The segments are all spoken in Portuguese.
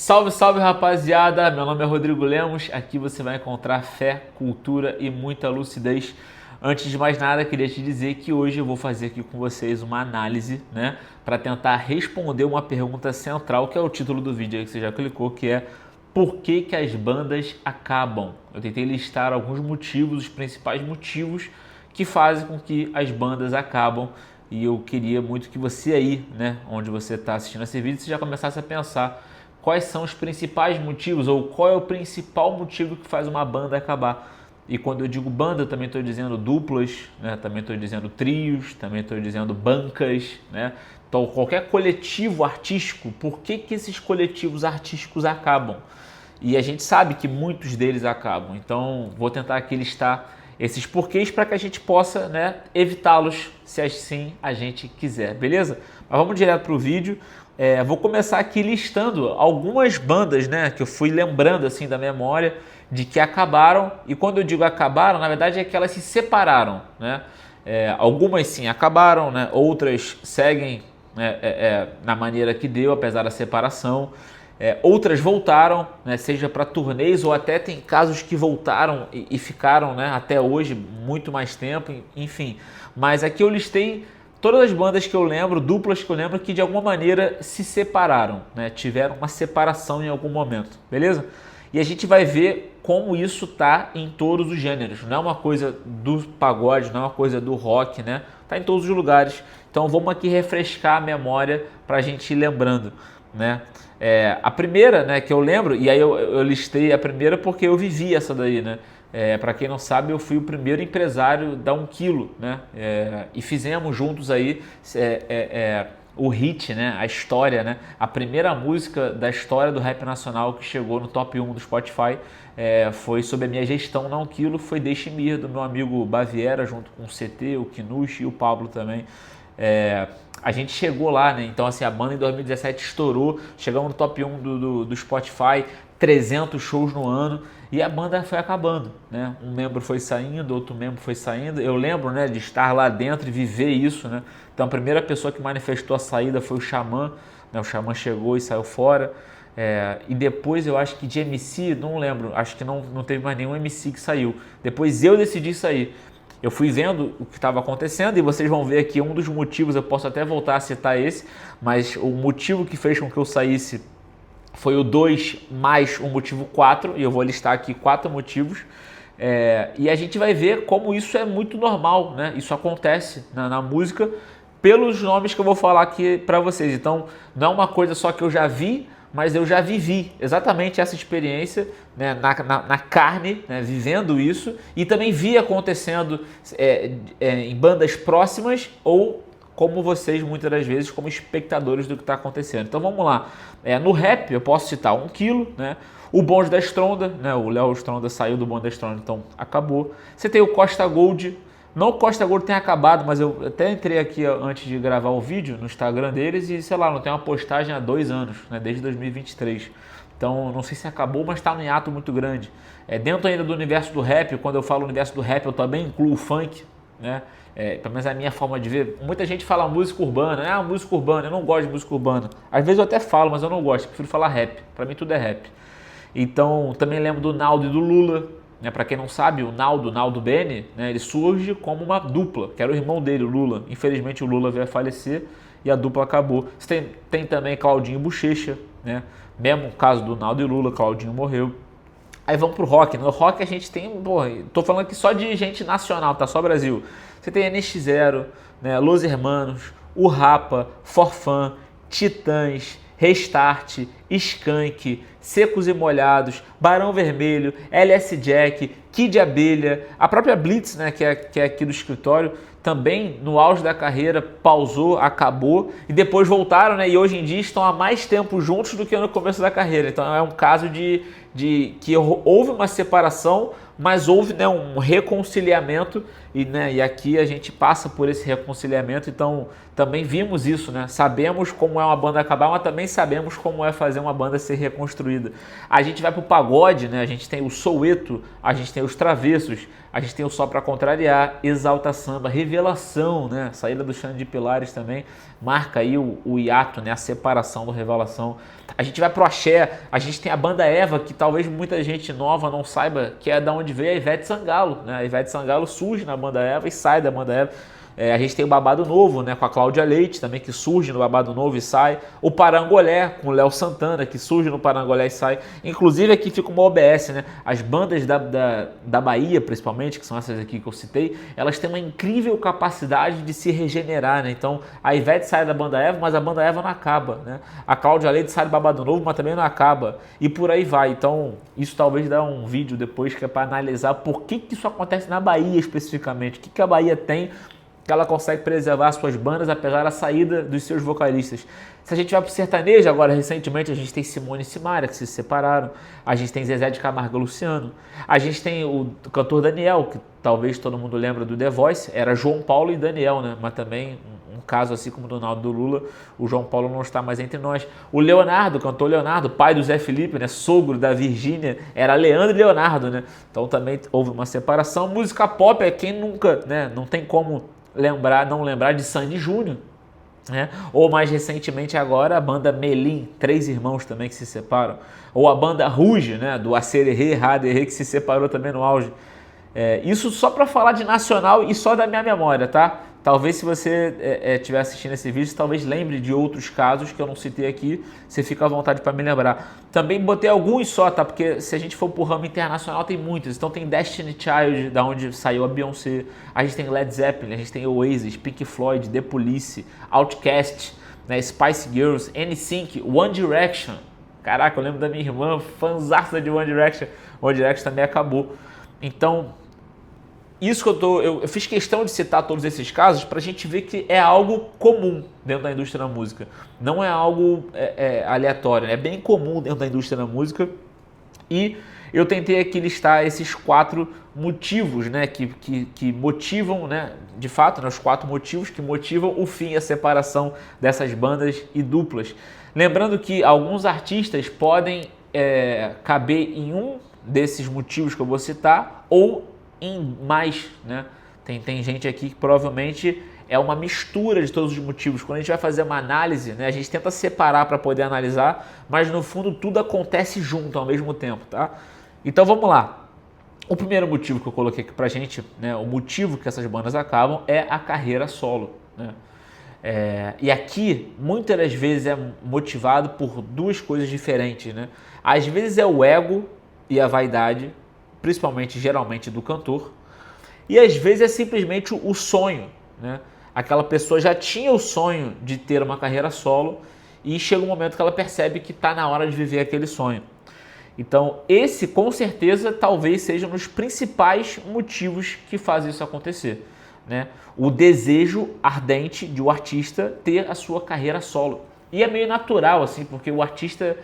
Salve, salve rapaziada, meu nome é Rodrigo Lemos, aqui você vai encontrar fé, cultura e muita lucidez. Antes de mais nada, queria te dizer que hoje eu vou fazer aqui com vocês uma análise, né, para tentar responder uma pergunta central, que é o título do vídeo aí que você já clicou, que é por que que as bandas acabam? Eu tentei listar alguns motivos, os principais motivos que fazem com que as bandas acabam. E eu queria muito que você aí, né, onde você está assistindo esse vídeo, você já começasse a pensar quais são os principais motivos ou qual é o principal motivo que faz uma banda acabar. E quando eu digo banda, eu também estou dizendo duplas, né, também estou dizendo trios, também estou dizendo bancas, né? Então qualquer coletivo artístico, por que que esses coletivos artísticos acabam? E a gente sabe que muitos deles acabam, então vou tentar aqui listar esses porquês para que a gente possa, né, evitá-los, se assim a gente quiser, beleza? Mas vamos direto para o vídeo. Vou começar aqui listando algumas bandas, né, que eu fui lembrando assim da memória de que acabaram. E quando eu digo acabaram, na verdade é que elas se separaram, né? Algumas sim acabaram, né? Outras seguem, né, na maneira que deu, apesar da separação. Outras voltaram, né, seja para turnês ou até tem casos que voltaram e ficaram, né, até hoje muito mais tempo, enfim. Mas aqui eu listei todas as bandas que eu lembro, duplas que eu lembro, que de alguma maneira se separaram, né, tiveram uma separação em algum momento, beleza? E a gente vai ver como isso tá em todos os gêneros, não é uma coisa do pagode, não é uma coisa do rock, né? Tá em todos os lugares. Então vamos aqui refrescar a memória para a gente ir lembrando, né? A primeira, né, que eu lembro, e aí eu listei a primeira porque eu vivi essa daí, né? Para quem não sabe, eu fui o primeiro empresário da 1 Quilo, né? E fizemos juntos aí o hit, né? A história, né? A primeira música da história do rap nacional que chegou no top 1 do Spotify foi sob a minha gestão na 1 Quilo, foi Deixe-me Ir, do meu amigo Baviera, junto com o CT, o Kinush e o Pablo também. A gente chegou lá, né? Então assim, a banda em 2017 estourou, chegamos no top 1 do Spotify, 300 shows no ano, e a banda foi acabando, né? Um membro foi saindo, outro membro foi saindo. Eu lembro, né, de estar lá dentro e viver isso, né? Então a primeira pessoa que manifestou a saída foi o Xamã, né? O Xamã chegou e saiu fora. E depois eu acho que de MC, não lembro, acho que não teve mais nenhum MC que saiu. Depois eu decidi sair. Eu fui vendo o que estava acontecendo e vocês vão ver aqui um dos motivos, eu posso até voltar a citar esse, mas o motivo que fez com que eu saísse foi o 2 mais o motivo 4, e eu vou listar aqui 4 motivos. E a gente vai ver como isso é muito normal, né? Isso acontece na música pelos nomes que eu vou falar aqui para vocês. Então não é uma coisa só que eu já vi, mas eu já vivi exatamente essa experiência, né, na carne, né, vivendo isso, e também vi acontecendo em bandas próximas ou como vocês muitas das vezes como espectadores do que está acontecendo. Então vamos lá, no rap eu posso citar 1 Quilo, né, o Bonde da Stronda, né, o Léo Stronda saiu do Bonde da Stronda, então acabou. Você tem o Costa Gold. Não que o Costa Gold tenha acabado, mas eu até entrei aqui antes de gravar o vídeo no Instagram deles e, sei lá, não tem uma postagem há 2 anos, né, desde 2023. Então, não sei se acabou, mas está num hiato muito grande. Dentro ainda do universo do rap, quando eu falo universo do rap, eu também incluo o funk, né? Pelo menos é a minha forma de ver. Muita gente fala música urbana, né? Música urbana, eu não gosto de música urbana. Às vezes eu até falo, mas eu não gosto, eu prefiro falar rap. Para mim tudo é rap. Então, também lembro do Naldo e do Lula. Para quem não sabe, o Naldo Bene, né, ele surge como uma dupla, que era o irmão dele, o Lula. Infelizmente o Lula veio a falecer e a dupla acabou. Você tem também Claudinho e Bochecha, né? Mesmo caso do Naldo e Lula, Claudinho morreu. Aí vamos pro rock. No rock a gente tem, tô falando aqui só de gente nacional, tá? Só Brasil. Você tem NX0, né, Los Hermanos, o Rapa, Forfã, Titãs, Restart, Skank, Secos e Molhados, Barão Vermelho, LS Jack, Kid Abelha, a própria Blitz, né, que é aqui do escritório, também no auge da carreira pausou, acabou e depois voltaram, né, e hoje em dia estão há mais tempo juntos do que no começo da carreira. Então é um caso de que houve uma separação, mas houve, né, um reconciliamento e, né, e aqui a gente passa por esse reconciliamento, então também vimos isso, né? Sabemos como é uma banda acabar, mas também sabemos como é fazer uma banda ser reconstruída. A gente vai pro pagode, né? A gente tem o Soweto, a gente tem os Travessos, a gente tem o Só Pra Contrariar, Exalta Samba, Revelação, né? Saída do Xande de Pilares também marca aí o hiato, né? A separação do Revelação. A gente vai pro Axé, a gente tem a banda Eva, que talvez muita gente nova não saiba que é da onde veio a Ivete Sangalo, né? A Ivete Sangalo surge na banda Eva e sai da banda Eva. A gente tem o Babado Novo, né, com a Cláudia Leite também, que surge no Babado Novo e sai. O Parangolé, com o Léo Santana, que surge no Parangolé e sai. Inclusive aqui fica uma OBS, né? As bandas da Bahia, principalmente, que são essas aqui que eu citei, elas têm uma incrível capacidade de se regenerar, né? Então a Ivete sai da banda Eva, mas a banda Eva não acaba, né? A Cláudia Leite sai do Babado Novo, mas também não acaba. E por aí vai. Então isso talvez dá um vídeo depois que é para analisar por que isso acontece na Bahia especificamente. O que a Bahia tem que ela consegue preservar suas bandas apesar da saída dos seus vocalistas. Se a gente vai para o sertanejo, agora recentemente a gente tem Simone e Simaria, que se separaram, a gente tem Zezé de Camargo e Luciano, a gente tem o cantor Daniel, que talvez todo mundo lembra do The Voice, era João Paulo e Daniel, né? Mas também um caso assim como o Donaldo do Lula, o João Paulo não está mais entre nós. O Leonardo, o cantor Leonardo, pai do Zé Felipe, né? Sogro da Virgínia, era Leandro e Leonardo, né? Então também houve uma separação. Música pop é quem nunca, né? Não tem como não lembrar de Sandy Júnior, né? Ou mais recentemente agora a banda Melim, 3 irmãos também que se separam, ou a banda Ruge, né, do Acererê, Raderê, que se separou também no auge. Isso só para falar de nacional e só da minha memória, tá? Talvez se você estiver assistindo esse vídeo, talvez lembre de outros casos que eu não citei aqui, você fica à vontade para me lembrar. Também botei alguns só, tá? Porque se a gente for pro ramo internacional tem muitos. Então tem Destiny Child, da onde saiu a Beyoncé, a gente tem Led Zeppelin, a gente tem Oasis, Pink Floyd, The Police, Outkast, né? Spice Girls, NSYNC, One Direction. Caraca, eu lembro da minha irmã, fãzaça de One Direction. One Direction também acabou. Então, isso que eu fiz questão de citar todos esses casos para a gente ver que é algo comum dentro da indústria da música. Não é algo aleatório, é bem comum dentro da indústria da música. E eu tentei aqui listar esses 4 motivos, né, que motivam, né, de fato, né, os 4 motivos que motivam o fim e a separação dessas bandas e duplas. Lembrando que alguns artistas podem caber em um desses motivos que eu vou citar ou em mais, né? Tem gente aqui que provavelmente é uma mistura de todos os motivos. Quando a gente vai fazer uma análise, né, a gente tenta separar para poder analisar, mas no fundo tudo acontece junto ao mesmo tempo, tá? Então vamos lá. O primeiro motivo que eu coloquei aqui pra gente, né, o motivo que essas bandas acabam é a carreira solo, né? E aqui, muitas das vezes é motivado por 2 coisas diferentes, né? Às vezes é o ego e a vaidade, principalmente, geralmente, do cantor, e às vezes é simplesmente o sonho, né? Aquela pessoa já tinha o sonho de ter uma carreira solo e chega um momento que ela percebe que está na hora de viver aquele sonho. Então, esse, com certeza, talvez seja um dos principais motivos que faz isso acontecer, né? O desejo ardente de o artista ter a sua carreira solo. E é meio natural, assim, porque o artista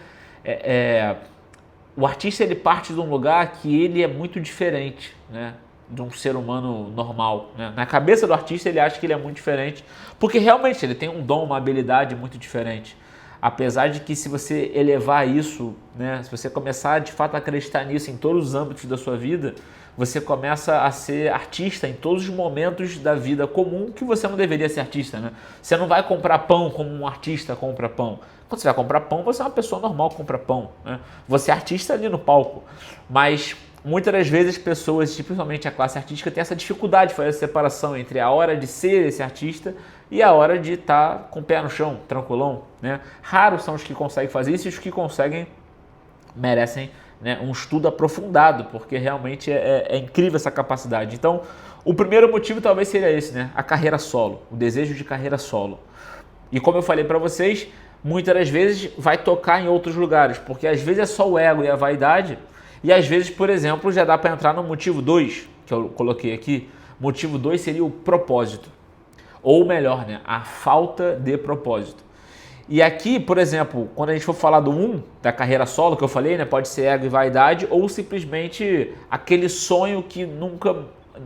ele parte de um lugar que ele é muito diferente, né, de um ser humano normal, né? Na cabeça do artista ele acha que ele é muito diferente, porque realmente ele tem um dom, uma habilidade muito diferente. Apesar de que se você elevar isso, né, se você começar de fato a acreditar nisso em todos os âmbitos da sua vida, você começa a ser artista em todos os momentos da vida comum que você não deveria ser artista, né? Você não vai comprar pão como um artista compra pão. Quando você vai comprar pão, você é uma pessoa normal que compra pão, né? Você é artista ali no palco. Mas muitas das vezes as pessoas, principalmente a classe artística, tem essa dificuldade de fazer a separação entre a hora de ser esse artista e a hora de estar com o pé no chão, tranquilão, né? Raros são os que conseguem fazer isso e os que conseguem merecem, né, um estudo aprofundado, porque realmente é incrível essa capacidade. Então, o primeiro motivo talvez seria esse, né? A carreira solo, o desejo de carreira solo. E como eu falei para vocês, muitas das vezes vai tocar em outros lugares, porque às vezes é só o ego e a vaidade, e às vezes, por exemplo, já dá para entrar no motivo 2, que eu coloquei aqui. Motivo 2 seria o propósito, ou melhor, né, a falta de propósito. E aqui, por exemplo, quando a gente for falar da carreira solo que eu falei, né, pode ser ego e vaidade ou simplesmente aquele sonho que nunca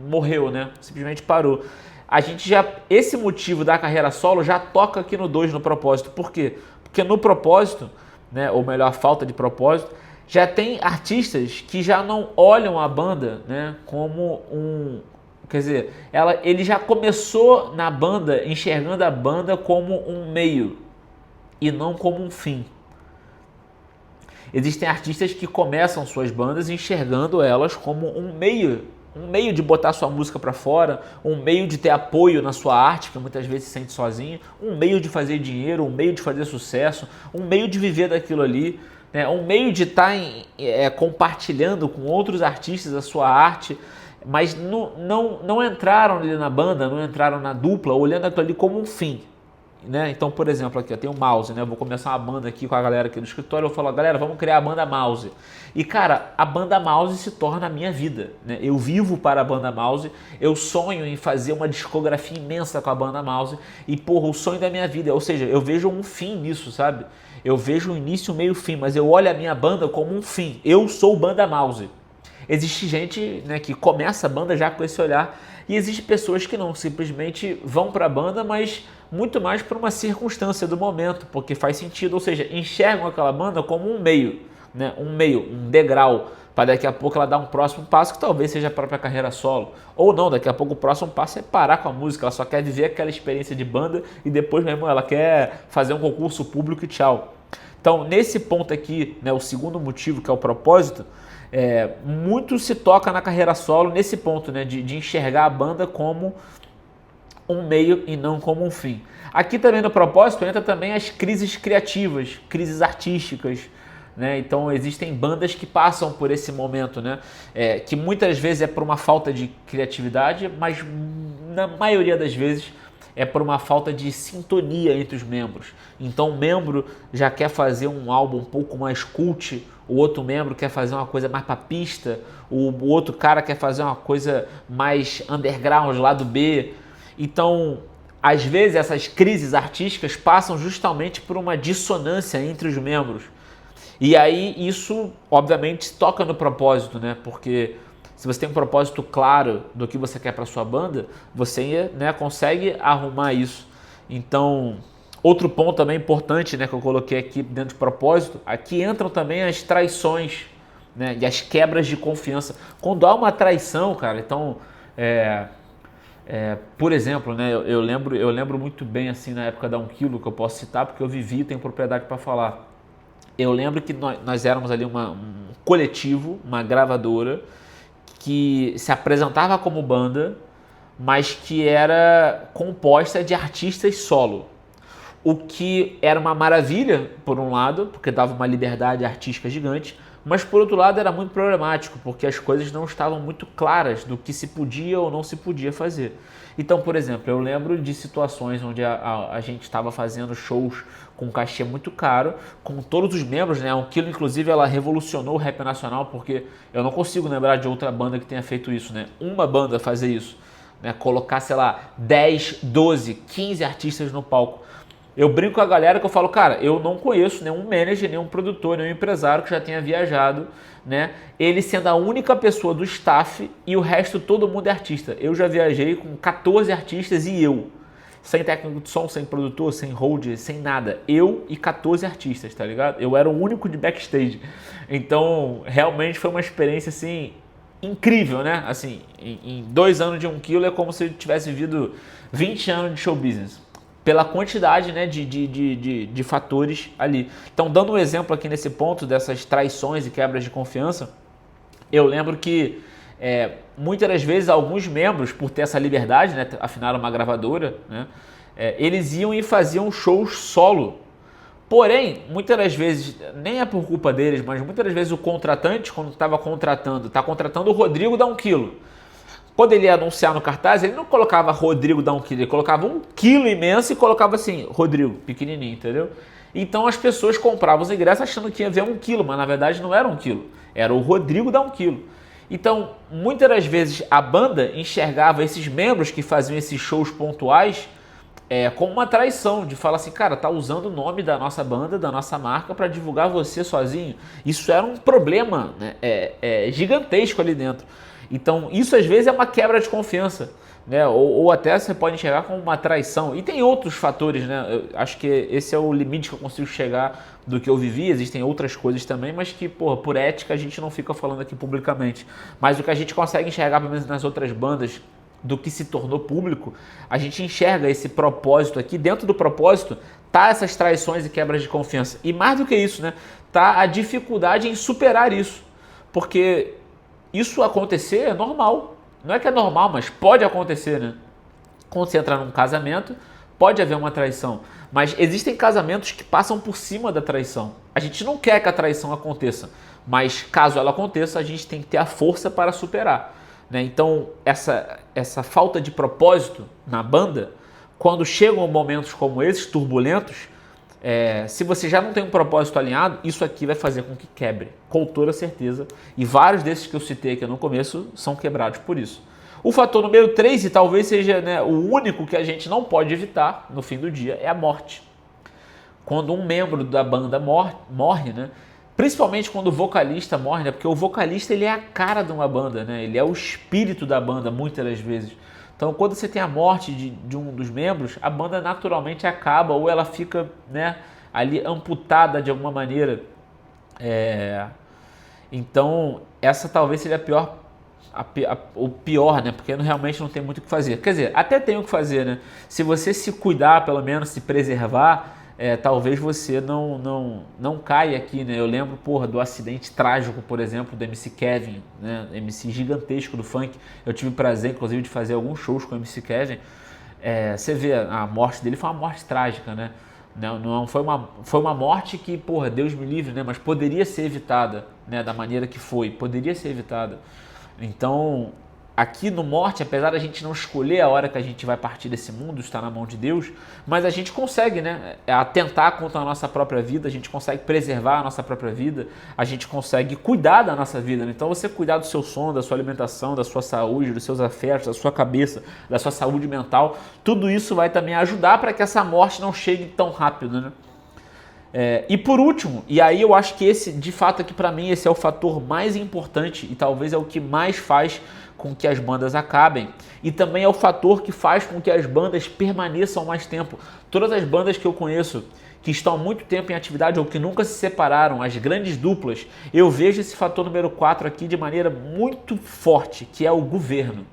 morreu, né, simplesmente parou. A gente já, esse motivo da carreira solo já toca aqui no 2 no propósito. Por quê? Porque no propósito, né, ou melhor, a falta de propósito, já tem artistas que já não olham a banda, né, como quer dizer, ele já começou na banda enxergando a banda como um meio e não como um fim. Existem artistas que começam suas bandas enxergando elas como um meio de botar sua música para fora, um meio de ter apoio na sua arte, que muitas vezes se sente sozinho, um meio de fazer dinheiro, um meio de fazer sucesso, um meio de viver daquilo ali, né? Um meio de estar compartilhando com outros artistas a sua arte, mas não entraram ali na banda, não entraram na dupla, olhando aquilo ali como um fim. Né? Então, por exemplo, aqui eu tenho o Mouse, né? Eu vou começar uma banda aqui com a galera aqui do escritório. Eu falo, galera, vamos criar a banda Mouse. E cara, a banda Mouse se torna a minha vida, né? Eu vivo para a banda Mouse. Eu sonho em fazer uma discografia imensa com a banda Mouse. E porra, o sonho da minha vida, ou seja, eu vejo um fim nisso, sabe? Eu vejo um início, meio, fim, mas eu olho a minha banda como um fim. Eu sou banda Mouse. Existe gente, né, que começa a banda já com esse olhar. E existe pessoas que não, simplesmente vão para a banda, mas muito mais por uma circunstância do momento, porque faz sentido, ou seja, enxergam aquela banda como um meio, né? Um degrau, para daqui a pouco ela dar um próximo passo, que talvez seja a própria carreira solo. Ou não, daqui a pouco o próximo passo é parar com a música, ela só quer viver aquela experiência de banda e depois mesmo ela quer fazer um concurso público e tchau. Então, nesse ponto aqui, né, o segundo motivo, que é o propósito, muito se toca na carreira solo nesse ponto, né, de enxergar a banda como um meio e não como um fim. Aqui também no propósito entra também as crises criativas, crises artísticas, né? Então existem bandas que passam por esse momento, né? Que muitas vezes é por uma falta de criatividade, mas na maioria das vezes é por uma falta de sintonia entre os membros. Então o membro já quer fazer um álbum um pouco mais cult, o outro membro quer fazer uma coisa mais papista, o outro cara quer fazer uma coisa mais underground, lado B. Então, às vezes essas crises artísticas passam justamente por uma dissonância entre os membros. E aí isso, obviamente, toca no propósito, né? Porque se você tem um propósito claro do que você quer para sua banda, você, né, consegue arrumar isso. Então, outro ponto também importante, né, que eu coloquei aqui dentro de propósito, aqui entram também as traições, né, e as quebras de confiança. Quando há uma traição, cara, então, por exemplo, né, eu lembro muito bem assim na época da 1 Quilo, que eu posso citar porque eu vivi e tenho propriedade para falar. Eu lembro que nós éramos ali um coletivo, uma gravadora, que se apresentava como banda, mas que era composta de artistas solo. O que era uma maravilha, por um lado, porque dava uma liberdade artística gigante, mas por outro lado era muito problemático, porque as coisas não estavam muito claras do que se podia ou não se podia fazer. Então, por exemplo, eu lembro de situações onde a gente estava fazendo shows com um cachê muito caro, com todos os membros, né? 1 Quilo, inclusive, ela revolucionou o rap nacional, porque eu não consigo lembrar de outra banda que tenha feito isso, né? Uma banda fazer isso, né? Colocar, sei lá, 10, 12, 15 artistas no palco. Eu brinco com a galera que eu falo, cara, eu não conheço nenhum manager, nenhum produtor, nenhum empresário que já tenha viajado, né? Ele sendo a única pessoa do staff e o resto todo mundo é artista. Eu já viajei com 14 artistas e eu. Sem técnico de som, sem produtor, sem hold, sem nada. Eu e 14 artistas, tá ligado? Eu era o único de backstage. Então, realmente foi uma experiência, assim, incrível, né? Assim, em 2 anos de 1 Quilo é como se eu tivesse vivido 20 anos de show business. Pela quantidade, né, de fatores ali. Então, dando um exemplo aqui nesse ponto dessas traições e quebras de confiança, eu lembro que muitas das vezes alguns membros, por ter essa liberdade, né, afinal era uma gravadora, né, eles iam e faziam shows solo. Porém, muitas das vezes, nem é por culpa deles, mas muitas das vezes o contratante, quando estava contratando, está contratando o Rodrigo da 1 Quilo. Quando ele ia anunciar no cartaz, ele não colocava Rodrigo da 1 Quilo, ele colocava 1 quilo imenso e colocava assim, Rodrigo, pequenininho, entendeu? Então as pessoas compravam os ingressos achando que ia ver 1 quilo, mas na verdade não era 1 quilo, era o Rodrigo da 1 quilo. Então, muitas das vezes a banda enxergava esses membros que faziam esses shows pontuais como uma traição, de falar assim, cara, tá usando o nome da nossa banda, da nossa marca para divulgar você sozinho. Isso era um problema, né, gigantesco ali dentro. Então isso às vezes é uma quebra de confiança, né, ou até você pode enxergar como uma traição. E tem outros fatores, né, eu acho que esse é o limite que eu consigo chegar do que eu vivi. Existem outras coisas também, mas que, porra, por ética a gente não fica falando aqui publicamente. Mas o que a gente consegue enxergar, pelo menos nas outras bandas, do que se tornou público, a gente enxerga esse propósito aqui. Dentro do propósito tá essas traições e quebras de confiança. E mais do que isso, né, tá a dificuldade em superar isso. Porque isso acontecer é normal. Não é que é normal, mas pode acontecer, né? Quando você entra num casamento, pode haver uma traição. Mas existem casamentos que passam por cima da traição. A gente não quer que a traição aconteça, mas caso ela aconteça, a gente tem que ter a força para superar, né? Então, essa falta de propósito na banda, quando chegam momentos como esses, turbulentos, se você já não tem um propósito alinhado, isso aqui vai fazer com que quebre, com toda certeza. E vários desses que eu citei aqui no começo são quebrados por isso. O fator número 3, e talvez seja, né, o único que a gente não pode evitar no fim do dia, é a morte. Quando um membro da banda morre, né? Principalmente quando o vocalista morre, né? Porque o vocalista, ele é a cara de uma banda, né? Ele é o espírito da banda, muitas das vezes. Então, quando você tem a morte de um dos membros, a banda naturalmente acaba, ou ela fica, né, ali amputada de alguma maneira. Então, essa talvez seja o pior, né? Porque realmente não tem muito o que fazer. Quer dizer, até tem o que fazer, né? Se você se cuidar, pelo menos, se preservar, talvez você não caia aqui, né? Eu lembro, porra, do acidente trágico, por exemplo, do MC Kevin, né? MC gigantesco do funk. Eu tive o prazer, inclusive, de fazer alguns shows com o MC Kevin. Você vê, a morte dele foi uma morte trágica, né? Não foi uma morte que, porra, Deus me livre, né? Mas poderia ser evitada, né? Da maneira que foi, poderia ser evitada. Então, aqui no Morte, apesar da gente não escolher a hora que a gente vai partir desse mundo, está na mão de Deus, mas a gente consegue, né, atentar contra a nossa própria vida, a gente consegue preservar a nossa própria vida, a gente consegue cuidar da nossa vida, né? Então você cuidar do seu sono, da sua alimentação, da sua saúde, dos seus afetos, da sua cabeça, da sua saúde mental, tudo isso vai também ajudar para que essa morte não chegue tão rápido, né? E por último, e aí eu acho que esse, de fato, aqui para mim, esse é o fator mais importante e talvez é o que mais faz com que as bandas acabem, e também é o fator que faz com que as bandas permaneçam mais tempo. Todas as bandas que eu conheço que estão há muito tempo em atividade ou que nunca se separaram, as grandes duplas, eu vejo esse fator número 4 aqui de maneira muito forte, que é o governo.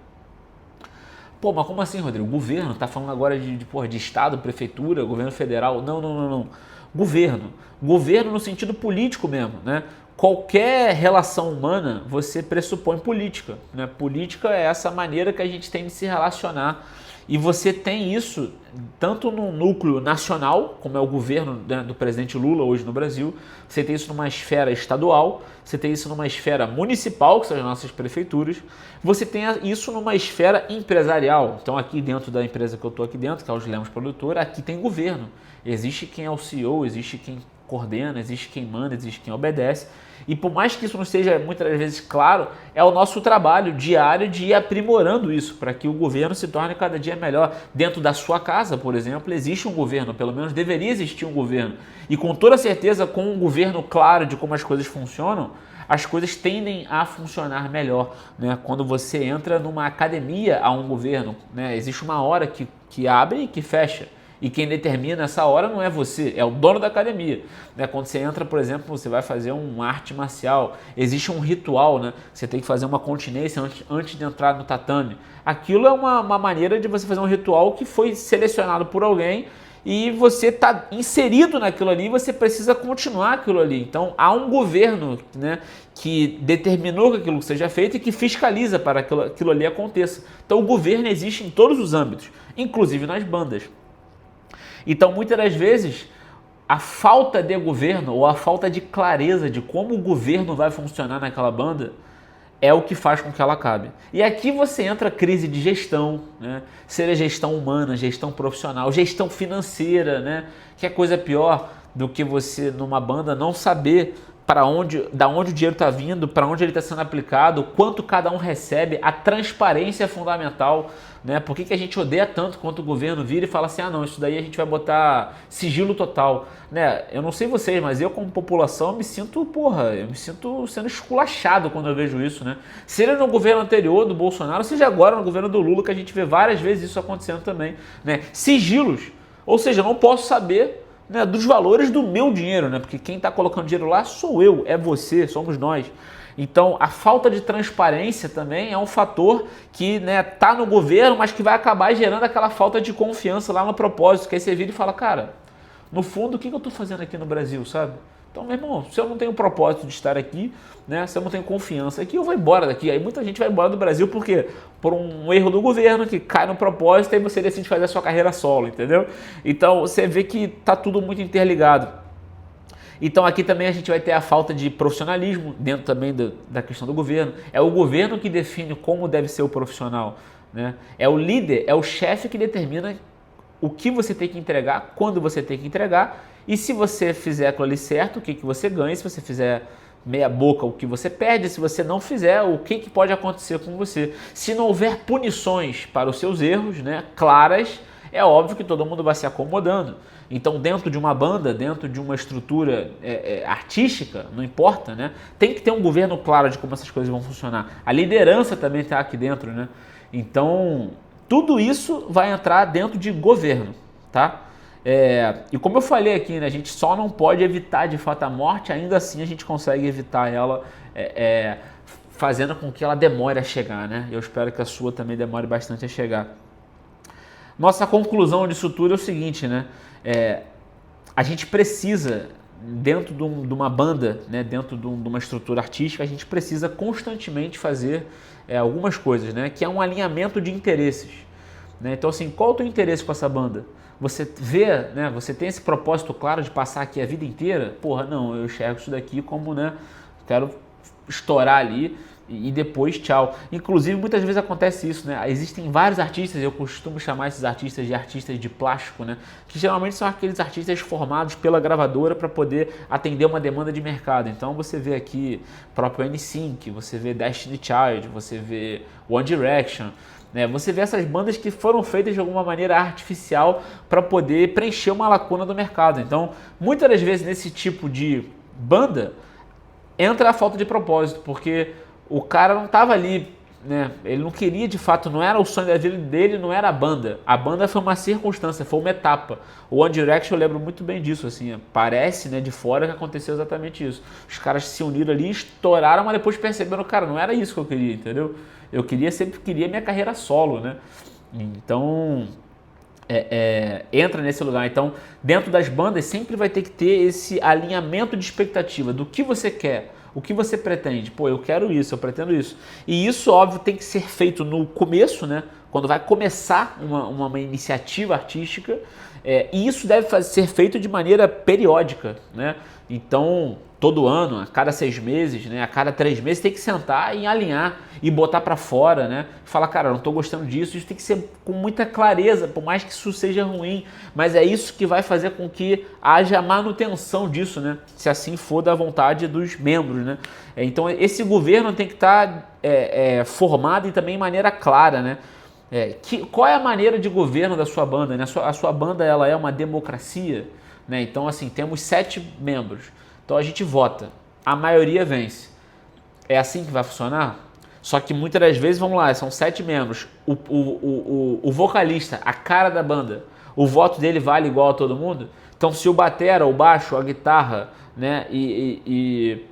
Pô, mas como assim, Rodrigo? Governo? Tá falando agora de estado, prefeitura, governo federal? Não. Governo. Governo no sentido político mesmo, né? Qualquer relação humana, você pressupõe política, né? Política é essa maneira que a gente tem de se relacionar. E você tem isso tanto no núcleo nacional, como é o governo, né, do presidente Lula hoje no Brasil, você tem isso numa esfera estadual, você tem isso numa esfera municipal, que são as nossas prefeituras, você tem isso numa esfera empresarial. Então aqui dentro da empresa que eu estou aqui dentro, que é o Lemos Produtora, aqui tem governo. Existe quem é o CEO, existe quem coordena, existe quem manda, existe quem obedece. E por mais que isso não seja muitas vezes claro, é o nosso trabalho diário de ir aprimorando isso para que o governo se torne cada dia melhor. Dentro da sua casa, por exemplo, existe um governo, pelo menos deveria existir um governo. E com toda certeza, com um governo claro de como as coisas funcionam, as coisas tendem a funcionar melhor, né? Quando você entra numa academia a um governo, né? Existe uma hora que abre e que fecha. E quem determina essa hora não é você, é o dono da academia, né? Quando você entra, por exemplo, você vai fazer uma arte marcial, existe um ritual, né? Você tem que fazer uma continência antes de entrar no tatame. Aquilo é uma maneira de você fazer um ritual que foi selecionado por alguém e você está inserido naquilo ali e você precisa continuar aquilo ali. Então há um governo, né, que determinou que aquilo seja feito e que fiscaliza para que aquilo ali aconteça. Então o governo existe em todos os âmbitos, inclusive nas bandas. Então, muitas das vezes, a falta de governo ou a falta de clareza de como o governo vai funcionar naquela banda é o que faz com que ela acabe. E aqui você entra crise de gestão, né? Seja gestão humana, gestão profissional, gestão financeira, né? Que é coisa pior do que você, numa banda, não saber da onde o dinheiro está vindo, para onde ele está sendo aplicado, quanto cada um recebe. A transparência é fundamental, né? Por que a gente odeia tanto quanto o governo vira e fala assim, ah não, isso daí a gente vai botar sigilo total, né? Eu não sei vocês, mas eu como população eu me sinto sendo esculachado quando eu vejo isso, né? Seja no governo anterior do Bolsonaro, seja agora no governo do Lula, que a gente vê várias vezes isso acontecendo também, né? Sigilos, ou seja, eu não posso saber, né, dos valores do meu dinheiro, né? Porque quem está colocando dinheiro lá sou eu, é você, somos nós. Então, a falta de transparência também é um fator que, né, tá no governo, mas que vai acabar gerando aquela falta de confiança lá no propósito, que aí você vira e fala, cara, no fundo, o que eu estou fazendo aqui no Brasil, sabe? Então, meu irmão, se eu não tenho propósito de estar aqui, né, se eu não tenho confiança aqui, eu vou embora daqui. Aí muita gente vai embora do Brasil por quê? Por um erro do governo que cai no propósito e você decide fazer a sua carreira solo, entendeu? Então, você vê que tá tudo muito interligado. Então aqui também a gente vai ter a falta de profissionalismo dentro também da questão do governo. É o governo que define como deve ser o profissional, né? É o líder, é o chefe que determina o que você tem que entregar, quando você tem que entregar, e se você fizer aquilo ali certo, o que você ganha, se você fizer meia boca, o que você perde, se você não fizer, o que pode acontecer com você. Se não houver punições para os seus erros, né, claras, é óbvio que todo mundo vai se acomodando. Então, dentro de uma banda, dentro de uma estrutura artística, não importa, né? Tem que ter um governo claro de como essas coisas vão funcionar. A liderança também está aqui dentro, né? Então, tudo isso vai entrar dentro de governo, tá? E como eu falei aqui, né, a gente só não pode evitar de fato a morte, ainda assim a gente consegue evitar ela fazendo com que ela demore a chegar, né? Eu espero que a sua também demore bastante a chegar. Nossa conclusão disso tudo é o seguinte, né? A gente precisa, dentro de uma banda, né, dentro de uma estrutura artística, a gente precisa constantemente fazer algumas coisas, né? Que é um alinhamento de interesses, né? Então, assim, qual é o teu interesse com essa banda? Você vê, né? Você tem esse propósito claro de passar aqui a vida inteira? Porra, não, eu enxergo isso daqui como, né? Quero estourar ali e depois tchau. Inclusive, muitas vezes acontece isso, né? Existem vários artistas, eu costumo chamar esses artistas de plástico, né? Que geralmente são aqueles artistas formados pela gravadora para poder atender uma demanda de mercado. Então você vê aqui o próprio NSYNC, você vê Destiny Child, você vê One Direction, né? Você vê essas bandas que foram feitas de alguma maneira artificial para poder preencher uma lacuna do mercado. Então, muitas das vezes nesse tipo de banda entra a falta de propósito, porque o cara não estava ali, né? Ele não queria de fato, não era o sonho da vida dele, não era a banda. A banda foi uma circunstância, foi uma etapa. O One Direction eu lembro muito bem disso, assim, parece, né, de fora que aconteceu exatamente isso. Os caras se uniram ali, estouraram, mas depois perceberam, cara, não era isso que eu queria, entendeu? Eu sempre queria minha carreira solo, né? Então entra nesse lugar. Então, dentro das bandas sempre vai ter que ter esse alinhamento de expectativa do que você quer. O que você pretende? Pô, eu quero isso, eu pretendo isso. E isso, óbvio, tem que ser feito no começo, né? Quando vai começar uma iniciativa artística. E isso deve ser feito de maneira periódica, né? Então, todo ano, a cada 6 meses, né? A cada 3 meses, tem que sentar e alinhar e botar para fora, né? Falar, cara, eu não tô gostando disso. Isso tem que ser com muita clareza, por mais que isso seja ruim. Mas é isso que vai fazer com que haja manutenção disso, né? Se assim for da vontade dos membros, né? Então, esse governo tem que estar formado e também de maneira clara, né? Qual é a maneira de governo da sua banda, né? A sua banda, ela é uma democracia, né? Então, assim, temos 7 membros. Então, a gente vota. A maioria vence. É assim que vai funcionar? Só que muitas das vezes, vamos lá, são 7 membros. O vocalista, a cara da banda, o voto dele vale igual a todo mundo? Então, se o batera, o baixo, a guitarra, né, e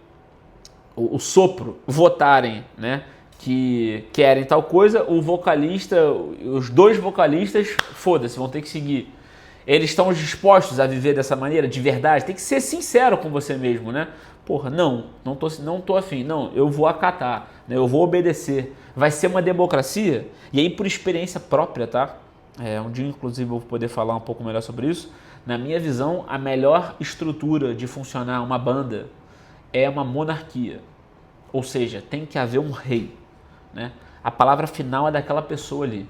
o sopro votarem, né, que querem tal coisa, o vocalista, os 2 vocalistas, foda-se, vão ter que seguir. Eles estão dispostos a viver dessa maneira, de verdade? Tem que ser sincero com você mesmo, né? Porra, não tô afim, não, eu vou acatar, né? Eu vou obedecer. Vai ser uma democracia? E aí, por experiência própria, tá? Um dia, inclusive, eu vou poder falar um pouco melhor sobre isso. Na minha visão, a melhor estrutura de funcionar uma banda é uma monarquia. Ou seja, tem que haver um rei, né? A palavra final é daquela pessoa ali.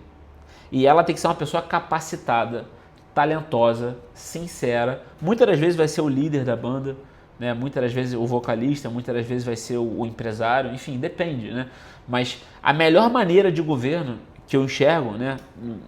E ela tem que ser uma pessoa capacitada, talentosa, sincera. Muitas das vezes vai ser o líder da banda, né? Muitas das vezes o vocalista, muitas das vezes vai ser o empresário, enfim, depende, né? Mas a melhor maneira de governo que eu enxergo, né,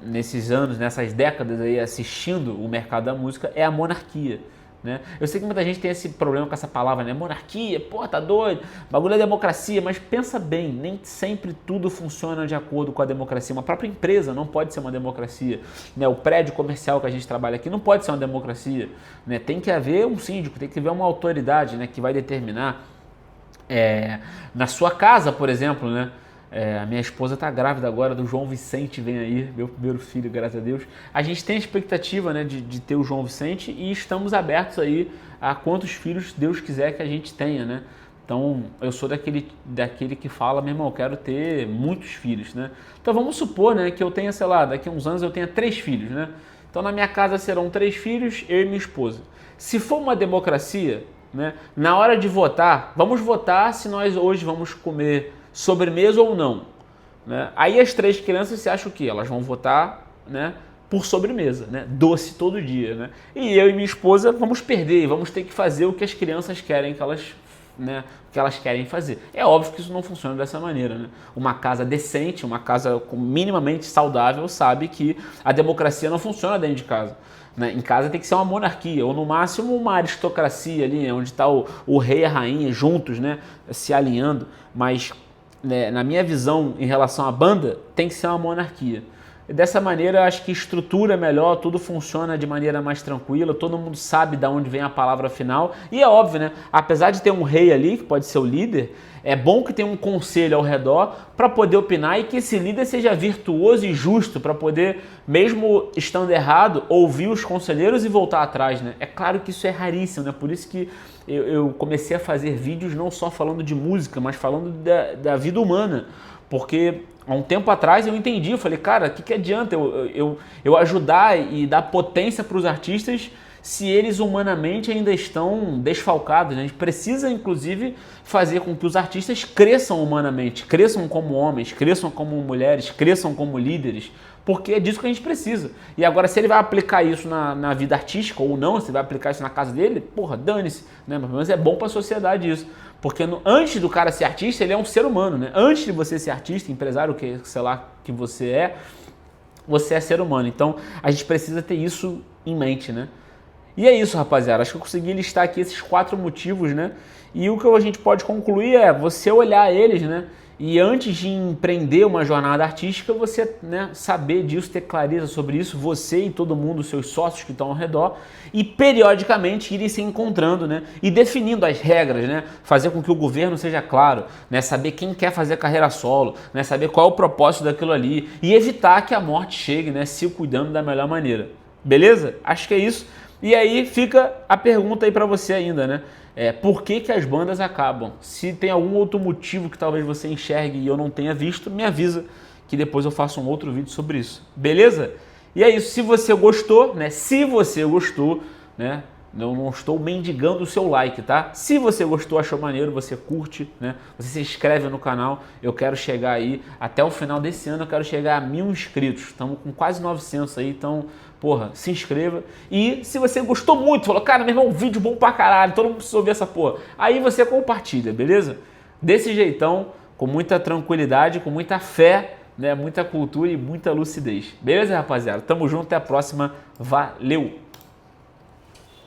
nesses anos, nessas décadas aí assistindo o mercado da música é a monarquia. Né? Eu sei que muita gente tem esse problema com essa palavra, né? Monarquia, pô, tá doido, bagulho é democracia, mas pensa bem, nem sempre tudo funciona de acordo com a democracia. Uma própria empresa não pode ser uma democracia, né? O prédio comercial que a gente trabalha aqui não pode ser uma democracia, né? Tem que haver um síndico, tem que haver uma autoridade, né, que vai determinar. Na sua casa, por exemplo, né? A minha esposa está grávida agora do João Vicente, vem aí, meu primeiro filho, graças a Deus. A gente tem a expectativa, né, de ter o João Vicente e estamos abertos aí a quantos filhos Deus quiser que a gente tenha, né? Então, eu sou daquele que fala, meu irmão, eu quero ter muitos filhos, né? Então, vamos supor, né, que eu tenha, sei lá, daqui a uns anos eu tenha 3 filhos, né? Então, na minha casa serão 3 filhos, eu e minha esposa. Se for uma democracia, né, na hora de votar, vamos votar se nós hoje vamos comer sobremesa ou não, né? Aí as 3 crianças, você acha o quê? Elas vão votar, né, por sobremesa, né? Doce todo dia, né? E eu e minha esposa vamos perder, vamos ter que fazer o que as crianças querem que elas, né, que elas querem fazer. É óbvio que isso não funciona dessa maneira, né? Uma casa decente, uma casa minimamente saudável sabe que a democracia não funciona dentro de casa. Em casa tem que ser uma monarquia, ou no máximo uma aristocracia ali, onde está o rei e a rainha juntos, né, se alinhando, mas, né, na minha visão em relação à banda, tem que ser uma monarquia. E dessa maneira, eu acho que estrutura melhor, tudo funciona de maneira mais tranquila, todo mundo sabe de onde vem a palavra final. E é óbvio, né? Apesar de ter um rei ali, que pode ser o líder, é bom que tenha um conselho ao redor para poder opinar e que esse líder seja virtuoso e justo para poder, mesmo estando errado, ouvir os conselheiros e voltar atrás, né? É claro que isso é raríssimo, né? Por isso que eu comecei a fazer vídeos não só falando de música, mas falando da vida humana. Porque há um tempo atrás eu entendi, eu falei, cara, o que adianta eu ajudar e dar potência para os artistas se eles humanamente ainda estão desfalcados, né? A gente precisa, inclusive, fazer com que os artistas cresçam humanamente, cresçam como homens, cresçam como mulheres, cresçam como líderes, porque é disso que a gente precisa. E agora, se ele vai aplicar isso na vida artística ou não, se vai aplicar isso na casa dele, porra, dane-se, né? Mas pelo menos é bom para a sociedade isso. Porque antes do cara ser artista, ele é um ser humano, né? Antes de você ser artista, empresário, que sei lá que você é ser humano. Então, a gente precisa ter isso em mente, né? E é isso, rapaziada. Acho que eu consegui listar aqui esses 4 motivos, né? E o que a gente pode concluir é você olhar eles, né? E antes de empreender uma jornada artística, você, né, saber disso, ter clareza sobre isso, você e todo mundo, seus sócios que estão ao redor, e periodicamente irem se encontrando, né, e definindo as regras, né, fazer com que o governo seja claro, né, saber quem quer fazer carreira solo, né, saber qual é o propósito daquilo ali e evitar que a morte chegue, né, se cuidando da melhor maneira. Beleza? Acho que é isso. E aí fica a pergunta aí para você ainda, né? Por que as bandas acabam? Se tem algum outro motivo que talvez você enxergue e eu não tenha visto, me avisa que depois eu faço um outro vídeo sobre isso. Beleza? E é isso. Se você gostou, né? Se você gostou, né? Eu não estou mendigando o seu like, tá? Se você gostou, achou maneiro, você curte, né? Você se inscreve no canal. Eu quero chegar aí, até o final desse ano, eu quero chegar a 1000 inscritos. Estamos com quase 900 aí, então, porra, se inscreva. E se você gostou muito, falou, cara, meu irmão, vídeo bom pra caralho, todo mundo precisa ouvir essa porra. Aí você compartilha, beleza? Desse jeitão, com muita tranquilidade, com muita fé, né? Muita cultura e muita lucidez. Beleza, rapaziada? Tamo junto, até a próxima. Valeu!